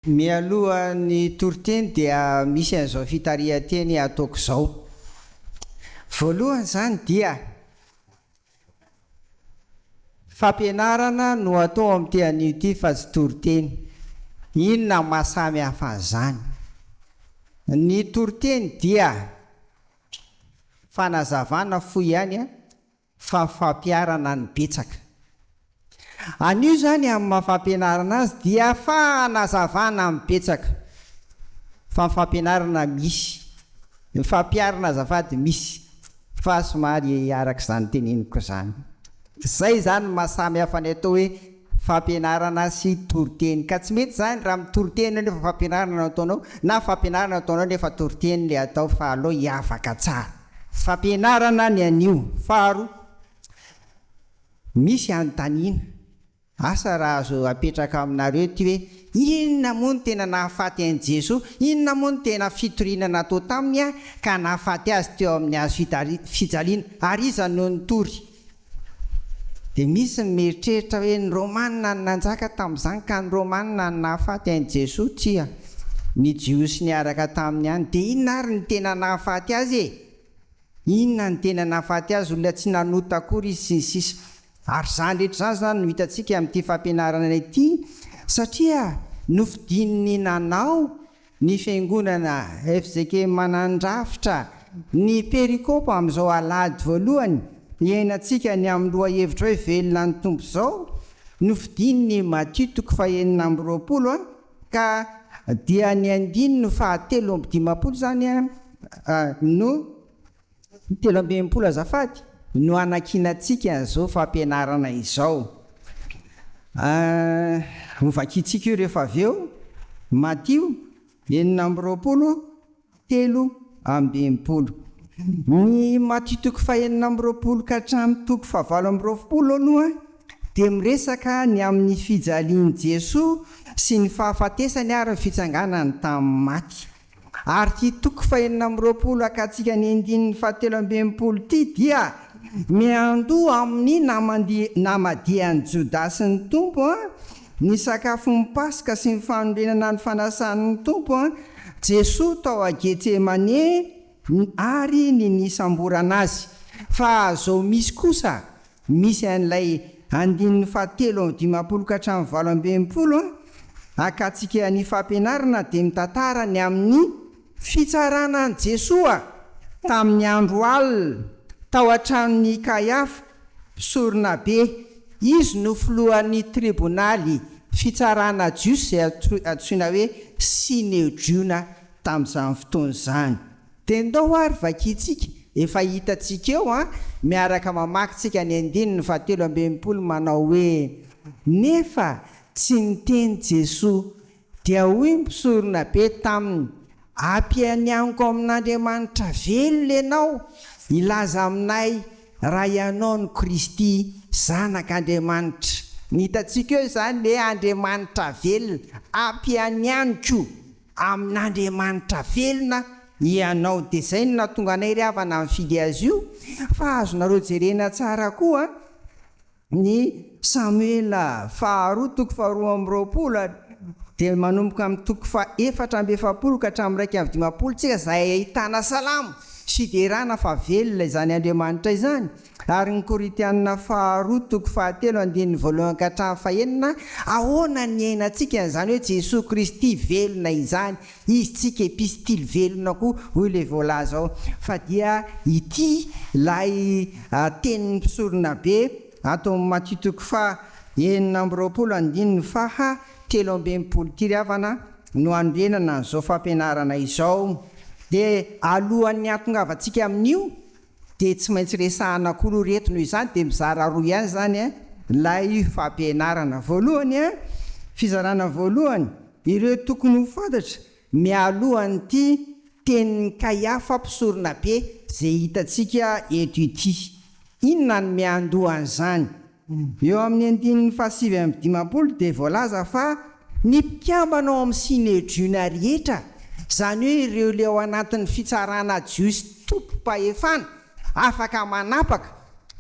Mialohan'ny toriteny dia misy an'izao fitarihan-teny ataoko izao. Voalohany izany dia fampianarana no atao amin'ny tean'io ity fa tsy toriteny. Inona mahasamy hafa an'izany? Ny toriteny dia fanazavana foy ihany fa fampiarana ny betsaka. Anio zany amin'ny mahafampianarana azy dia fanazavana ny betsaka. Fa fampianarana misy, ny fampiarana azafady misy, fa somary arak'izany teneniko izany. Zay zany mahasamy hafa ny atao hoe fampianarana sy toriteny. Ka tsy mety zany raha mitoriteny nefa fampianarana ataonao, na fampianarana ataonao nefa toriteny le atao, fa aleo hiavaka tsara. Fampianarana ny anio. Faharoa, misy anontaniana. Asa raha azo apetraka aminareo ty hoe inona moa no tena nahafaty an'i Jesoa? Inona moa no tena fitoriana natao taminy ka nahafaty azy teo amin'ny hazo fijaliana? Ary iza no nitory? Dia misy ny mieritreritra hoe ny Romanina no nanjaka tamin'izany ka ny Romanina no nahafaty an'i Jesoa? Tsia, ny Jiosy niaraka taminy ihany. Dia inona ary ny tena nahafaty azy e? Inona ny tena nahafaty azy? Olona tsy nanota akory izy sy ny sisa. Ary zany rehetra zany no hitantsika amin'ity fampianarana ity, satria nofidin'ny nanao ny fiangonana FJK Manandrafitra ny perikopa amin'izao alady voalohany, iainantsika ny amin'ny lohahevitra hoe velona ny tompo izao, nofidin'ny Matthieu 9:20 ka dia ny 7:30 zany no 7:30 azafady no anakinantsika an'izao fampianarana izao. Hovakintsika io rehefa avy eo. Matthieu 9:30. Ny Matthieu 9:20 ka hatramin'ny 9:20 aloha dia miresaka ny amin'ny fijalian'i Jesoa sy ny fahafatesany ary ny fitsanganany tamin'ny maty. Ary ty 9:20 ka hatsika ny 7:30 ty dia miandoha amin'ny namadian'ny Jodasy ny tompo, ny sakafon'ny Paska sy ny fanondrenana ny fanasan'ny tompo, Jesoa tao a Getsemane ary ny nisamborana azy. Fa zao misy kosa, misy an'ilay 7:30 ka hatramin'ny 8:20 akatsika ny fampianarana dia mitantara ny amin'ny fitsaranan'i Jesoa tamin'ny andro alina tao an-tranon'ny Kaiafa, mpisorona be. Izy no filohan'ny tribonaly fitsarana Jiosy izay antsoina hoe Sinédriona tamin'izany fotoana izany. Dia ndao ary vakintsika, efa hitantsika eo miaraka mamakitsika ny 7:30 manao hoe nefa tsy niteny Jesoa dia hoy mpisorona be taminy, ampianianiko amin'Andriamanitra velona ianao, ilaza aminay raha ianao ny Kristy zanak'Andriamanitra. Hitantsika eo izany le Andriamanitra velona, ampianianiko amin'Andriamanitra velona ianao. Dia izay no nahatonga anay ry havana amin'ny fidy azy io. Fa azonareo jerena tsara koa ny Samuela 2:20 dia manomboka amin'ny 4:40 ka hatramin'ny 1:50 tsika izay ahitana salamo fiderana fa velona izany Andriamanitra izany. Ary ny Koritianina 2:7 ka hatramin'ny 9, ahoana ny iainantsika izany hoe Jesoa Kristy velona izany, izy tsika epistily velona koa, hoy le voalaza ao. Fa dia ity lay tenin'ny mpisorona be atao amin'ny Matthieu 9:30 ty ry havana no andrenana an'izao fampianarana izao. Dia alohan'ny hatongavantsika amin'io dia tsy maintsy resahana koa reto noho izany, dia mizara roa ihany zany lay fampianarana. Voalohany, fizarana voalohany, ireo tokony ho fantatra mialohan'ity tenin'ny Kaiafa mpisorona be zay hitantsika eto ity. Inona ny miandohan'izany? Eo amin'ny 7:50 dia voalaza fa ny mpikambana ao amin'ny Sinédriona rehetra, izany hoe ireo le ao anatin'ny fitsarana Jiosy tompo-pahefana, afaka manapaka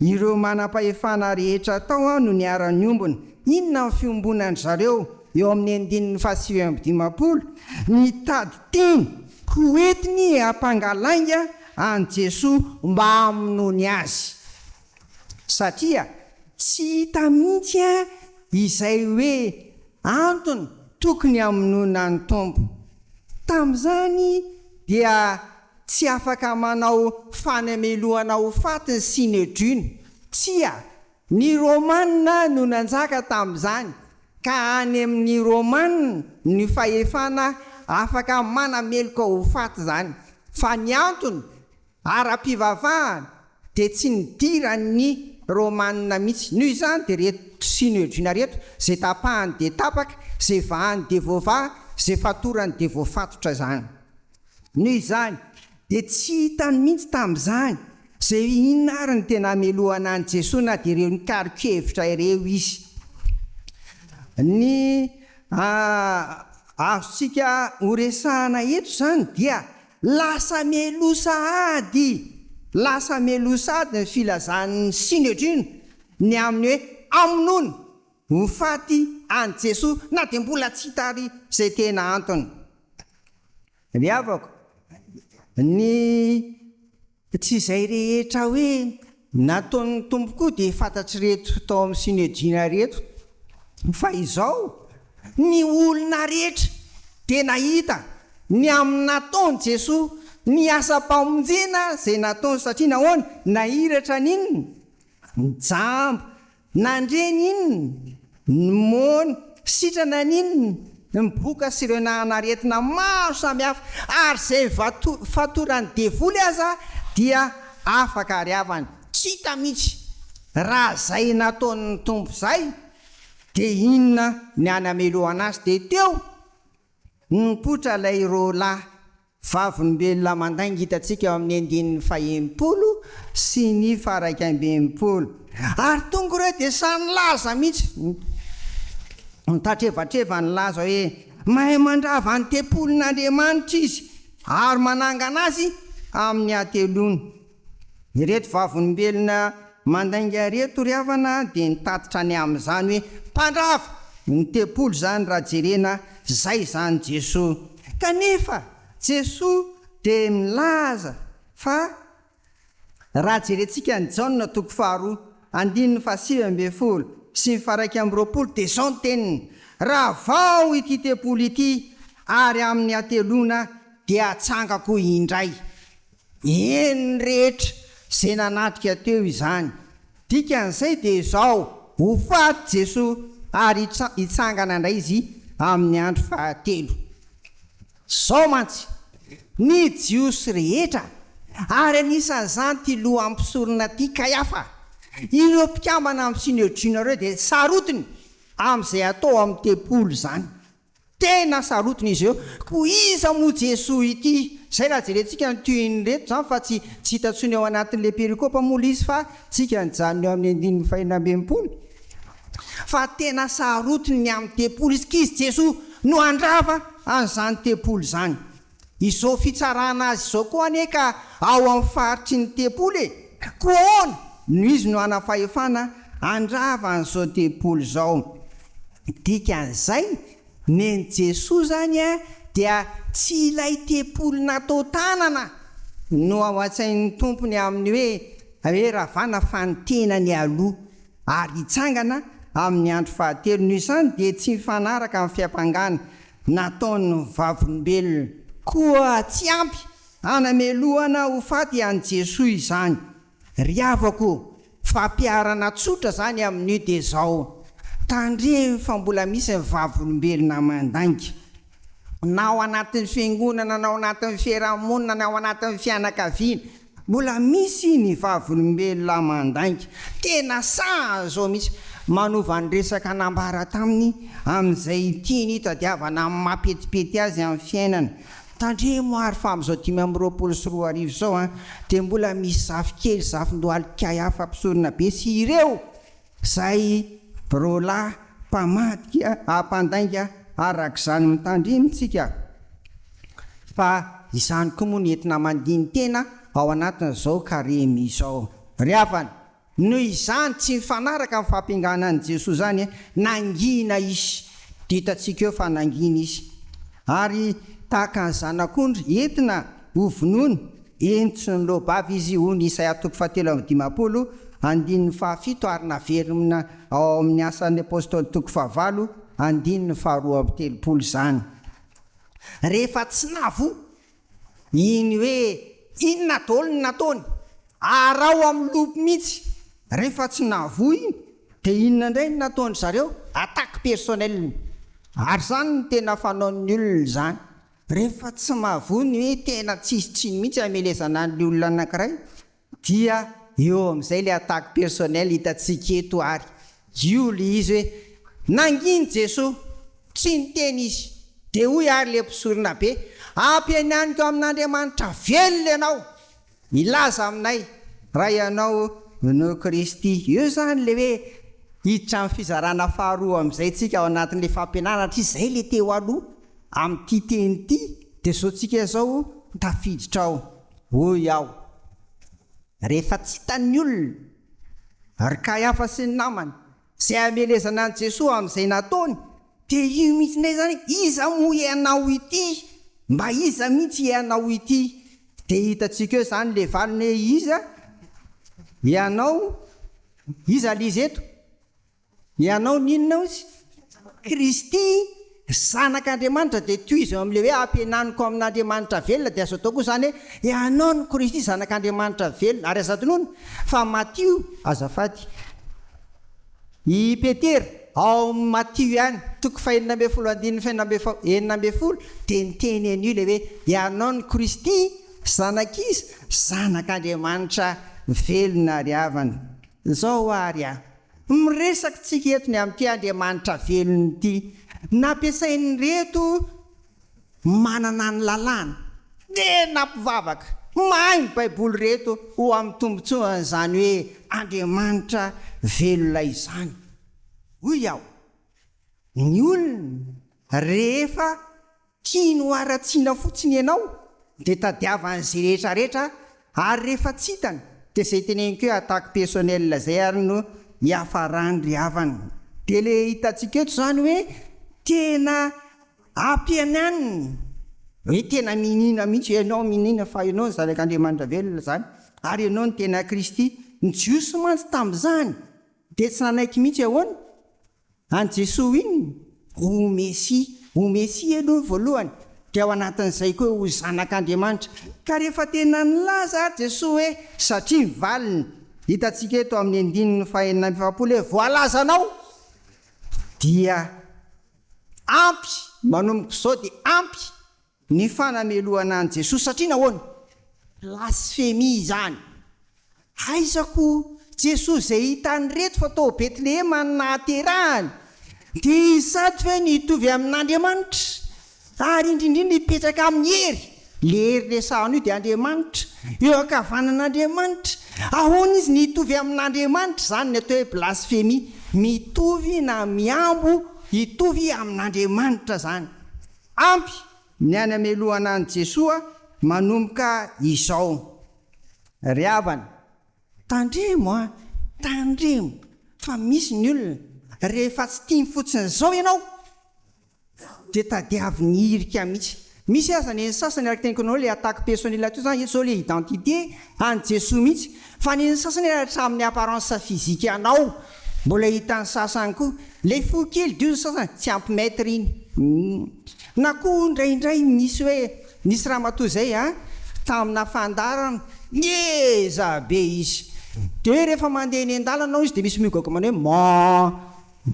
ireo manam-pahefana rehetra tao no niara-niombona. Inona ny fiombonan'ny zareo? eo amin'ny andininy fahasivambidimapolo nitady teny ho entiny ampangalainga any Jesoa mba hamonoany azy satria tsy hita mihitsy izay hoe antony tokony hamonona ny tompo. Tamin'izany dia tsy afaka manao fanamelohana ho faty ny Sinedrina, tsia ny Romanina no nanjaka tamin'izany ka any amin'ny Romanina ny fahefana afaka manameloka ho faty zany, fa ny antony ara-pivavahana dia tsy nidiran'ny Romanina mihitsy. Noho izany dia reto Sinedrina reto zay tapahany dia tapaka, zay vahany dia voavaha, zay fatorany dia voafatotra zany. Noho izany dia tsy hitany mihitsy tamin'izany zay inona ary ny tena hamelohana any Jesoa na dia ireo nikaroka-hevitra ireo izy. Ny azontsika horesahana eto zany dia lasa melosahady ny filazan'ny Sinedrina ny amin'ny hoe amonoana ho faty any Jesoa na dia mbola tsy hitary zay tena antony. Ry havako, ny tsy izay rehetra hoe nataon'ny tompo koa dia fantatry reto tao amin'ny Sinedrina reto, fa izao ny olona rehetra dia nahita ny amin'ny nataony Jesoa ny asa-pamonjena zay nataony, satria nahoana nahiratra n'inona njamba, nandreny inona ny mona, sitrana n'inona miboka sy ireo nanaretina maro samihafa, ary zay fatorany devoly aza dia afaka ariavany. Tsy hita mihitsy raha zay nataon'ny tompo zay dia inona ny hanamelohana azy. Dia teo nipotra ilay roalahy vavolombelona mandainga hitantsika amin'ny andininy 20 sy ny 120, ary tonga ireo dia samy laza mihitsy nitratrevatreva ny laza hoe mahay mandrava ny tempolin'Andriamanitra izy ary manangana azy amin'ny atelony. Ireto vavolombelona mandainga reto ry havana dia nitatitra ny amin'izany hoe mpandrava ny tempolo zany raha jerena zay zany Jesoa. Kanefa Jesoa dia milaza fa raha jerentsika ny Jaona 2:9 sy ny 1:20 dia zao ny teniny: raha vao ity tempolo ity ary amin'ny atelona dia atsangako indray. Eny rehetra zay nanatrika teo izany. Dikan'izay dia izao ho faty Jesoa ary hitsangana indray izy amin'ny andro fahatelo. Zao mantsy ny jiosy rehetra ary anisan'izany ty loha ampisorona ty Kaiafa, ireo mpikambana amin'ny Sinedrina ireo dia sarotiny amin'izay atao amin'ny tempolo zany. Tena sarotiny izy eo, ko iza moa Jesoa ity? Zay raha jerentsika ny toyiny reto zany fa tsy hitantsony ao anatin'le perikopa mola izy, fa tsika nijanony eo amin'ny andininy 120. Fa tena sarotiny ny amin'ny tempolo izy, kizy Jesoa no andrava an'izany tempolo zany. Izao fitsarana azy izao koa ane ka ao amin'ny faritry ny tempolo ko ahoana no izy no anafahefana andrava an'izao tempolo zao. Dikan'izay neny Jesoa zany dia tsy ilay tempolo natao tanana no ao an-tsain'ny tompony amin'ny hoe ravana fantenany aloha ary hitsangana amin'ny andro fahatelo. Noho izany dia tsy mifanaraka amin'ny fiampangana nataon'ny vavolombelona, koa tsy ampy hanamelohana ho faty any Jesoa izany. Ry havako, fampiarana tsotra zany amin'io dia zao: tandremy fa mbola misy ny vavolombelona mandainga, na ao anatin'ny fiangonana, na ao anatin'ny fiarahamonina, na ao anatin'ny fianakaviana, mbola misy ny vavolombelona mandainga. Tena sahy zao mihitsy manova ny resaka nambara taminy amin'izay tiany hitadiavana amin'ny mampetipety azy amin'ny fiainana. Tandremo ary fa amin'izao 5:24 zao dia mbola misy zafikely, zafin-dohaly Kaiafa ampisorona be sy ireo zay roalahy mpamadika ampandainga arak'izany mitandremitsika. Fa izany koa moa ny entina mandiny tena ao anatin'izao karemy izao. Ry havana, noho izany tsy mifanaraka amin'ny fampianganan'i Jesoa zany, nangina izy hitantsika eo fanangina izy ary tahaka ny zanak'ondry entina hovonoana entitsy ny lobavy izy ho ny Isaia 7:15 andininy 7 ary naverimina ao amin'ny asan'ny apôstôly 9 andininy 2:30 zany. Rehefa tsy navo iny hoe inona daholo ny nataony arao amin'ny lopo mihitsy, rehefa tsy navo iny dia inona indray ny nataony zareo? Attaque personnelle. Ary zany ny tena fanaon'ny olona zany. Rehefa tsy mahavoany hoe tena tsisitsiny mihitsy amelezana ny olona anankiray dia eo amin'izay le attaque personnelle hitantsika eto ary. Io le izy hoe nanginy Jesosy tsy niteny izy dia hoy ary le mpisorona be, ampianianiko amin'Andriamanitra velona ianao, ilaza aminay raha ianao no Kristy. Io zany le hoe hiditra amin'ny fizarana faharoa amin'izay tsika ao anatin'le fampianarana izay le teo aloha amin'ity teny ity dia zao tsika zao tafiditra ao. Hoy aho, rehefa tsy hitan'ny olona ary Kaiafa sy ny namany izay amelezana an' Jesosy amin'izay nataony dia io mihitsy nay zany, iza moa ianao ity? Mba iza mihitsy ianao ity? Dia hitantsika eo zany le valiny hoe iza ianao, iza lizy eto? Ianao ninona izy? Kristy, zanak'Andriamanitra. Dia toy izy amin'le hoe ampiananiko amin'Andriamanitra velona dia azo atao koa zany hoe ianao ny Kristy zanak'Andriamanitra velona. Ary azatonony fa Matio azafady i Petera ao Matio ihany 5:40 dia niteny an'io le hoe ianao ny Kristy zanak'iza? Zanak'Andriamanitra velona ry havana. Zao ary miresaka tsika eto ny amin'ity Andriamanitra velona ity, nampiasainy reto manana ny lalàna tena mpivavaka, mahay ny baiboly reto ho amin'ny tombotsoana zany hoe Andriamanitra velona izany. Hoy aho, ny olona rehefa tiany haratsiana fotsiny ianao dia tadiavan'izay rehetrarehetra, ary rehefa tsy hitany dia izay teneniko hoe attaque personnelle zay ary no hiafarany ry havana. Dia le hitantsika eto zany hoe tena ampiananiny hoe tena minina mihitsy ianao, minina fa ianao ny zanak'Andriamanitra velona zany ary ianao ny tena Kristy. Ny Jiosy mantsy tamin'izany dia tsy nanaiky mihitsy ahoana an Jesosy iny ho Mesia aloha voalohany, dia ao anatin'izay koa ho zanak'Andriamanitra. Ka rehefa tena nilaza Jesosy hoe satria mivaliny, hitantsika eto amin'ny 9:40 hoe voalazanao dia ampy, manomboka izao dia ampy ny fanamelohana an Jesosy. Satria nahoana? Blasfémie zany. Aizako Jesosy izay hitany reto fa tao Betlehema ny nahaterahany dia sady hoe nitovy amin'Andriamanitra ary indrindrindra nipetraka amin'ny hery, le hery resahana io dia Andriamanitra, eo ankavanan'Andriamanitra. Ahoana izy nitovy amin'Andriamanitra? Zany ny atao hoe blasfémie, mitovy na miambo hitovy amin'Andriamanitra zany. Ampy ny anamelohana an Jesosy manomboka izao. Ry havana, tandremo fa misy ny olona rehefa tsy tiany fotsiny zao ianao dia tadiavy ny irika mihitsy. Misy aza ny sasany araky teniko anao le attaque personnelle to zany zao le identité an Jesosy mihitsy, fa ny sasany hatramin'ny apparence physique anao. Mbola hitan'ny sasany koa le fo kely dio sasany tsy ampy maître iny. Na koa indraindray misy hoe nisy raha matoa zay tamina fandarana ngeza be izy, dia hoe rehefa mandeha eny an-dalanao izy dia misy migoko manao hoe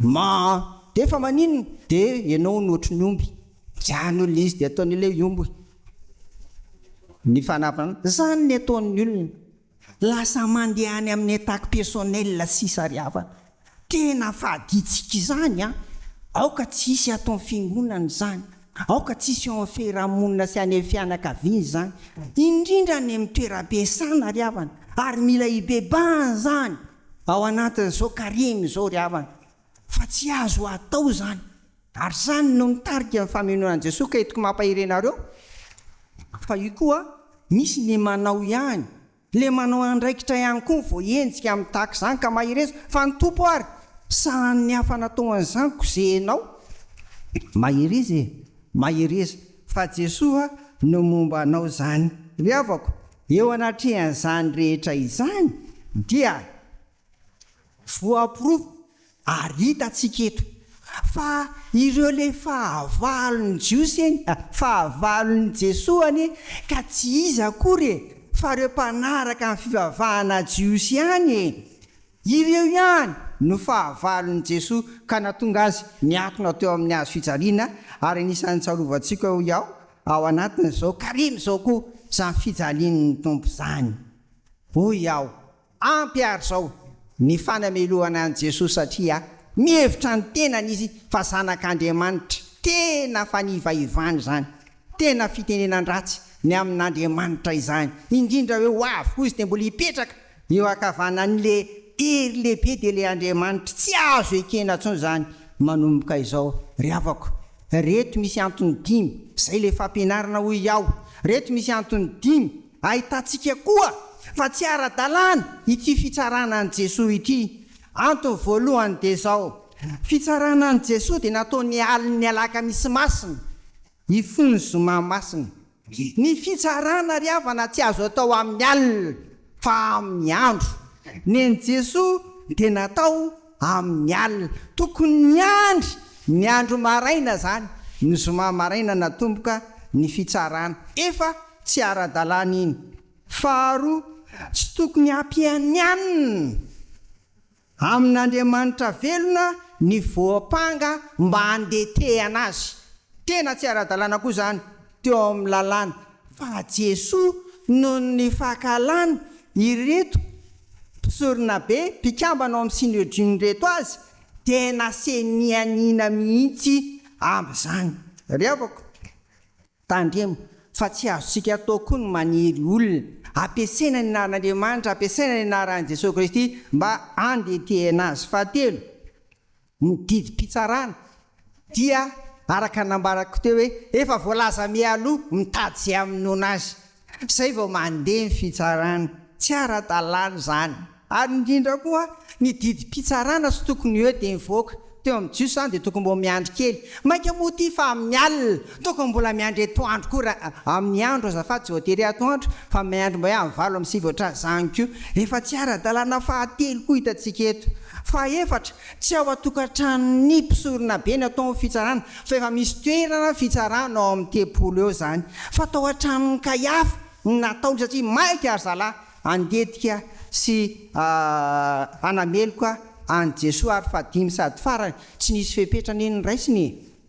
ma dia efa maninona dia ianao ny ohatry ny omby, jany olona izy dia ataony ilay omby ny fanapana. Zany ny ataon'ny olona, lasa mandeha any amin'ny attaque personnelle sisa ry havana. Tena faditsika izany aoka tsisy atao fiangonana zany, aoka tsisy ao amin'ny fiarahamonina sy any amin'ny fianakaviana zany, indrindra ny amin'ny toeram-piasana ry havana, ary mila hibebahana zany ao anatin'izao karimy zao ry havana, fa tsy azo atao zany. Ary zany no nitarika amin'ny famenoana an Jesosy ka hitako mampahirenareo. Fa io koa misy ny manao ihany, le manao andraikitra ihany koa vao enjika amin'ny tahaka zany ka mahirezo fa ny tompo ary sahany ny hafa natao an'izany kozehinao. maherezy fa Jesosy no momba anao zany. Ry havako, eo anatrehan'izany rehetra izany dia voaporofo ary hitantsika eto fa ireo le fahavalon'ny Jiosy eny, fahavalon'ny Jesosy any ka tsy izy akory fa ireo mpanaraka amin'ny fivavahana Jiosy ihany. Ireo ihany no fahavalon'ny Jesosy ka natonga azy niatona teo amin'ny hazo fijaliana ary anisan'ny tsarovatsika iaho ao anatin'izao karimy izao koa izany fijalian'ny tompo izany. Hoy aho, ampy ary izao ny fanamelohana an'i Jesosy satria mihevitra ny tenany izy fa zanak'Andriamanitra, tena fanivaivany izany, tena fitenenan-dratsy ny amin'Andriamanitra izany, indrindra hoe ho avy koa izy dia mbola hipetraka eo ankavanan'le hery lehibe dia le Andriamanitra tsy azo ekena intsony izany. Manomboka izao ry havako, reto misy antony 5 izay le fampianarana hoy aho, reto misy antony 5 ahitantsika koa fa tsy ara-dalàna ity fitsarana an'i Jesosy ity. Antony voalohany dia izao, fitsarana an'i Jesosy dia nataony aliny alaka misy masina, hifony zoma masina. Ny fitsarana ry havana tsy azo atao amin'ny alina fa amin'ny andro. Ny an'i Jesosy dia natao amin'ny alina, tokony ny andro maraina zany, ny zoma maraina natomboka ny fitsarana, efa tsy ara-dalàna iny. Faharoa, tsy tokony hampianianina amin'Andriamanitra velona ny voapanga mba handetehana azy, tena tsy ara-dalàna koa zany teo amin'ny lalàna. Fa Jesosy noho ny fahakalana ireto mpisorona be mpikambana amin'ny sinodriny reto azy dia nasenianina mihitsy amin'izany. Ry havako, tandremo fa tsy azontsika atao koa ny maniry olona ampiasaina ny anaran'Andriamanitra, ampiasaina ny anaran'i Jesosy Kristy mba handetehana azy. Fahatelo, ny didim-pitsarana dia araka nambarako teo hoe efa voalaza mialoha mitady izay hamonoana azy, izay vao mandeha ny fitsarana, tsy ara-dalàna izany. Ary indrindra koa ny didim-pitsarana sy tokony eo dia mivoaka teo amin'ny Jiosy izany dia tokony mbo miandry kely. Mainka moa ty fa amin'ny alina, tokony mbola miandry atoandro koa raha amin'ny andro azafady tsy voatery atoandro fa miandry mba hoe amin'ny 7 zany koa. Efa tsy ara-dalàna. Fahatelo koa hitantsika eto. Fahefatra, tsy ao atokantranon'ny mpisorona be ny atao amin'ny fitsarana fa efa misy toerana fitsarana ao amin'ny tempolo eo zany, fa tao an-tranon'ny Kaiafa nataony satria maika ary zalahy andetika sy anameloka an Jesosy ary fadimy sady farany tsy nisy fepetrana eny raisiny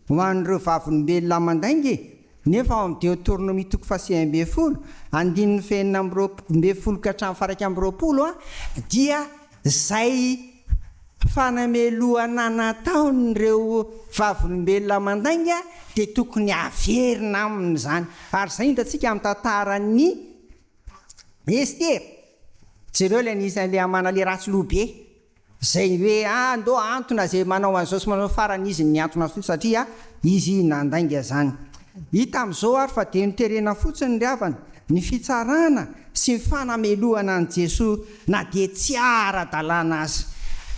ho an'ireo vavolombelona mandaingy. Nefa ao amin'ny Deutéronomie 19 andininy fenina amby 20 ka hatramin'ny faraka amby 20 dia zay fanamelohana nataon'ireo vavolombelona mandainga dia tokony averina amin'izany. Ary izay hitantsika amin'ny tantaran'ny Ester, jereo ilay anisan'ilay amana le ratsy lobe zay hoe andao antona zay manao an'izao sy manao farany izy ny antona azy satria izy nandainga zany. Hita amin'izao ary fa dia niterena fotsiny ry havana ny fitsarana sy ny fanamelohana an'i Jesosy na dia tsy ara-dalàna azy.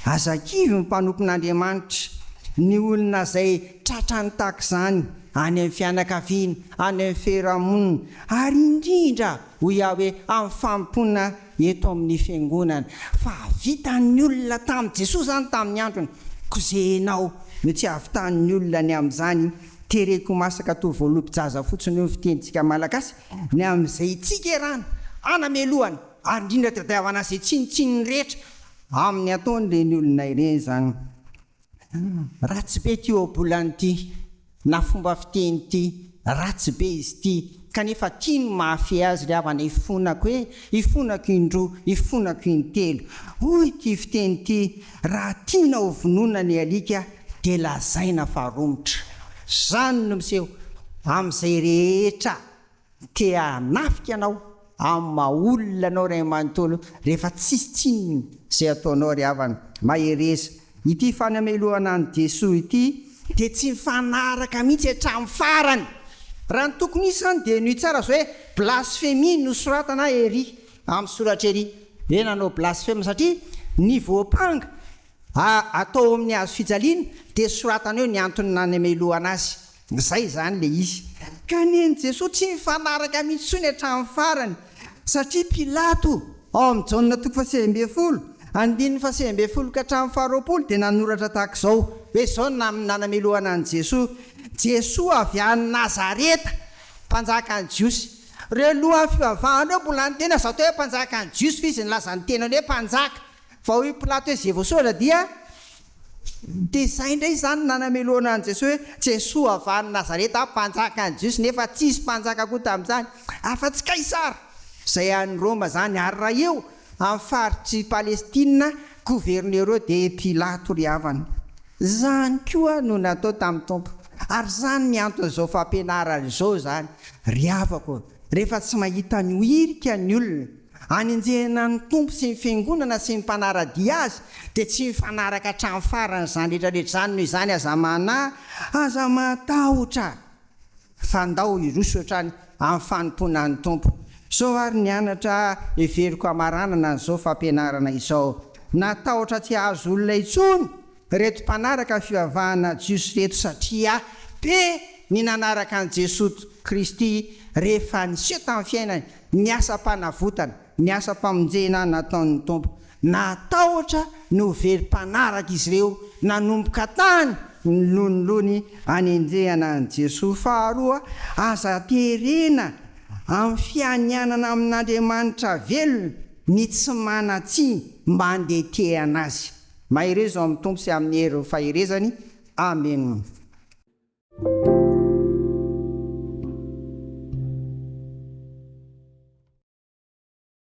Azakivy ny mpanompon'Andriamanitra ny olona zay tratrany tahaka izany any amin'ny fianakaviana, any amin'ny fiarahamonina, ary indrindra ho iaho hoe amin'ny fampiponina eto amin'ny fiangonana. Fa vitan'ny olona tamin'i Jesosy zany tamin'ny androny, kozehinao no tsy avitan'ny olona ny amin'izany. Tereko masaka to voaloham-pijaza fotsiny eo ny fitenitsika malagasy ny amin'izay tsika erana anamelohana ary indrindra tadiavana izay tsinitsiny rehetra amin'ny ataon'ireny olona ireny zany. Ratsy be ty oabolany ity na fomba fiteny ity, ratsy be izy ity, kanefa tia no mahafehy azy ry havana ifonako hoe ifonako indroa, ifonako intelo. Hoy ty fiteny ity, raha tiana ho vonoina ny alika dia lazaina faharomotra. Zany no miseho amin'izay rehetra te hanafika anao amin'ny maha-olona anao ray manontolo rehefa tsisy tsinony izay ataonao ry havana. Mahereza ity fanamelohana an'i Jesosy ity dia tsy mifanaraka mihitsy hatramin'ny farany. Raha ny tokony isy zany dia ny tsara zao hoe blasphemie no soratana ery amin'ny soratra ery. Hoe nanao blasphème satria ny voapanga atao amin'ny hazo fijaliana dia soratana eo ny antony nanamelohana azy. Zay zany le izy. Kaneny Jesosy tsy mifanaraka mihitsy ny hatramin'ny farany satria Pilato ao amin'ny Jaona 20 andininy 20 ka hatramin'ny 20 dia nanoratra tahaka izao hoe izao nanamelohana an' Jesosy avy any Nazareta mpanjaka any Jiosy. Reo lohan'ny fivavahana eo mbola ny tena zato hoe mpanjaka any Jiosy fa izy ny lazany tenany hoe mpanjaka fa hoy Pilato hoe zay voasoratra dia zay indray zany nanamelohana an' Jesosy hoe Jesosy avy any Nazareta mpanjaka any Jiosy nefa tsisy mpanjaka koa tamin'izany afa-tsy Kaisara. Zay any Roma zany ary raha eo amin'ny faritry Palestina gouverneur eo dia Pilato ry havana. Zany koa no natao tamin'ny tompo ary zany ny anton'izao fampianarana izao zany ry havako rehefa tsy mahita ny oirika ny olona anenjehana ny tompo sy ny fiangonana sy ny mpanaradia azy dia tsy mifanaraka hatramin'ny farany zany rehetrarehetra zany noho izany aza mana aza matahotra fandao iroso ohatrany amin'ny fanompoana ny tompo. Zao ary ny anatra everiko amaranana n'izao fampianarana izao natahotra tsy azo olona intsony reto mpanaraka ny fivavahana Jiosy reto satria be ny nanaraka an' Jesosy Kristy rehefa niseho tamin'ny fiainany ny asa-panavotana ny asa-pamonjena nataon'ny tompo. Natahotra no very mpanaraka izy ireo nanomboka tany nolonolony anenjehana an' Jesosy. Faharoa aza terena amin'ny fianianana amin'Andriamanitra velona ny tsy mana-tsia mba handeha tehana azy. Mahireo izao amin'ny tompo sy amin'ny hery faherezany. Amen.